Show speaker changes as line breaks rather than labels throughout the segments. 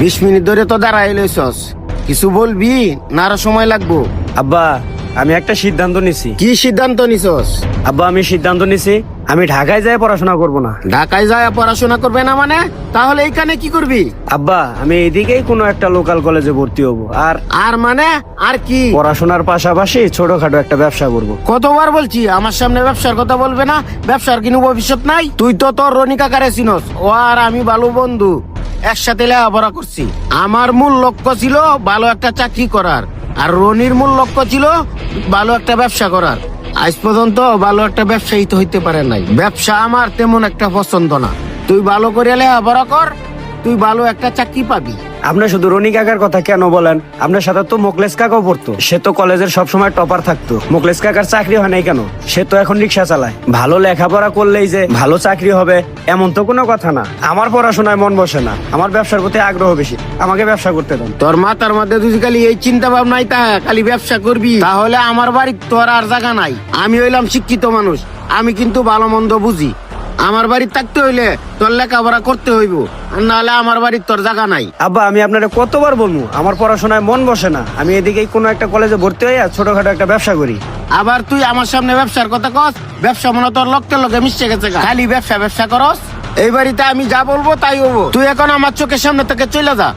20 minute ধরে তো দাঁড়াই লইছস, কিছু বলবি না আরো সময় লাগবো?
আব্বা আমি একটা সিদ্ধান্ত নিছি।
কি সিদ্ধান্ত নিছস?
আব্বা আমি সিদ্ধান্ত নিছি আমি ঢাকায় যাই পড়াশোনা করব না।
ঢাকায় যায় পড়াশোনা করবে না মানে? তাহলে এইখানে কি করবি?
আব্বা আমি এদিকেই কোনো একটা লোকাল কলেজে ভর্তি হব, আর
আর মানে আর কি?
পড়াশোনার পাশাপাশি ছোটখাটো একটা ব্যবসা করব।
কতবার বলছি আমার সামনে ব্যবসার কথা বলবে না, ব্যবসার কোনো ভবিষ্যৎ নাই। তুই তো তোর রনি কাকারে চিনস, ও আর আমি ভালো বন্ধু, একসাথে লেখাপড়া করছি। আমার মূল লক্ষ্য ছিল ভালো একটা চাকরি করার, আর রনির মূল লক্ষ্য ছিল ভালো একটা ব্যবসা করার। আজ পর্যন্ত ভালো একটা ব্যবসায়ী তো হইতে পারে নাই। ব্যবসা আমার তেমন একটা পছন্দ না। তুই ভালো করে লেখাপড়া কর, তুই ভালো একটা চাকরি পাবি।
আপনি শুধু রনি কাকার কথা কেন বলেন? আপনার সাথে তো মোকলেস কাকাও পড়তো, সে তো কলেজের সবসময় টপার থাকতো। মোকলেস কাকার চাকরি হয় নাই কেন? সে তো এখন রিক্সা চালায়। ভালো লেখাপড়া করলেই যে ভালো চাকরি হবে এমন তো কোনো কথা না। আমার পড়াশোনায় মন বসে না, আমার ব্যবসার প্রতি আগ্রহ বেশি, আমাকে ব্যবসা করতে দেন।
তোর মাথার মধ্যে তুই খালি এই চিন্তা ভাবনাই তা খালি ব্যবসা করবি, তাহলে আমার বাড়ি তোর আর জায়গা নাই। আমি হইলাম শিক্ষিত মানুষ, আমি কিন্তু ভালো মন্দ বুঝি। আমার বাড়ি থাকতে হইলে তোর লেখাপড়া করতে হইব, আর নাহলে আমার বাড়ির তোর জায়গা নাই।
আব্বা আমি আপনারা কতবার বলবো আমার পড়াশোনায় মন বসে না, আমি এদিকেই কোনো একটা কলেজে ভর্তি হইয়া ছোটখাটো একটা ব্যবসা করি।
আবার তুই আমার সামনে ব্যবসার কথা কস, ব্যবসা মনে তোর লোকের লোকে মিশে গেছে গা। খালি ব্যবসা ব্যবসা করস। এই বাড়িতে আমি যা বলবো তাই হবো। তুই এখন আমার চোখের সামনে থেকে চলে যা।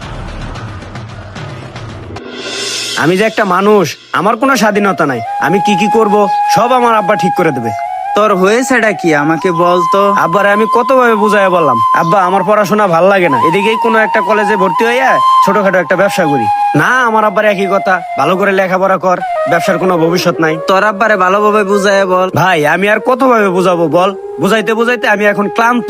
আমি যে একটা মানুষ, আমার কোনো স্বাধীনতা নাই। আমি কি কি করব সব আমার আব্বা ঠিক করে দেবে।
তোর হয়েছেটা কি আমাকে বল তো।
আব্বারে আমি কতভাবে বুঝাই বললাম, আব্বা আমার পড়াশোনা ভাল লাগে না, এদিকেই কোনো একটা কলেজে ভর্তি হইয়া ছোটখাটো একটা ব্যবসা করি। না, আমার আব্বার একই কথা, ভালো করে লেখাপড়া কর, ব্যবসার কোনো ভবিষ্যৎ নাই।
তোর আব্বারে ভালোভাবে বুঝায় বল।
ভাই আমি আর কতভাবে বুঝাবো বল? বুঝাইতে বুঝাইতে আমি এখন ক্লান্ত।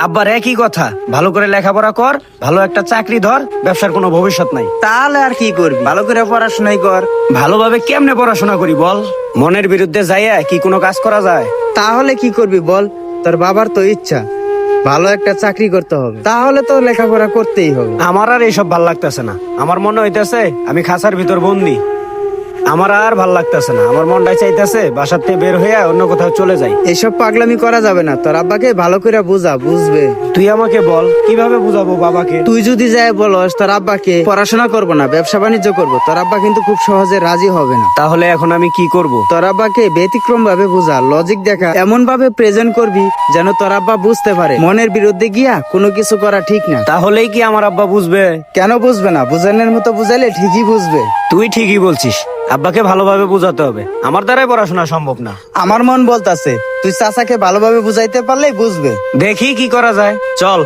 আব্বার একই কথা, ভালো করে লেখাপড়া কর, ভালো একটা চাকরি ধর, ব্যবসার কোনো ভবিষ্যৎ নাই।
তাহলে আর কি করবি? ভালো করে পড়াশোনাই কর।
ভালোভাবে কেমনে পড়াশোনা করি বল? মনের বিরুদ্ধে যাইয়া কি কোনো কাজ করা যায়?
তাহলে কি করবি বল? তোর বাবার তো ইচ্ছা ভালো একটা চাকরি করতে হবে, তাহলে তো লেখাপড়া করতেই হবে।
আমার আর এইসব ভাল লাগতেছে না। আমার মনে হইতেছে আমি খাঁচার ভিতর বন্দি। আমার আর ভাল লাগতেছে না, আমার মনটাই চাইতেছে বাসার থেকে বের হইয়া অন্য কোথাও চলে যাই।
এসব পাগলামি করা যাবে না। তোর আব্বাকে ভালো করে বুঝা, বুঝবে।
তুই আমাকে বল কিভাবে বুঝাবো বাবাকে?
তুই যদি যাই বলস তোর আব্বাকে পড়াশোনা করবো না, ব্যবসা বাণিজ্য করবো, তোর আব্বা কিন্তু খুব সহজে রাজি হবে না।
তাহলে এখন আমি কি করব?
তোর আব্বাকে ব্যতিক্রম ভাবে বুঝা, লজিক দেখা, এমন ভাবে প্রেজেন্ট করবি যেন তোর আব্বা বুঝতে পারে মনের বিরুদ্ধে গিয়া কোনো কিছু করা ঠিক না।
তাহলেই কি আমার আব্বা বুঝবে?
কেন বুঝবে না? বুঝানোর মতো বুঝাইলে ঠিকই বুঝবে।
তুই ঠিকই বলছিস, আব্বাকে ভালোভাবে বুঝাতে হবে, আমার দ্বারাই পড়াশোনা সম্ভব না।
আমার মন বলতাছে তুই চাচাকে ভালোভাবে বুঝাইতে পারলেই বুঝবে।
দেখি কি করা যায়, চল।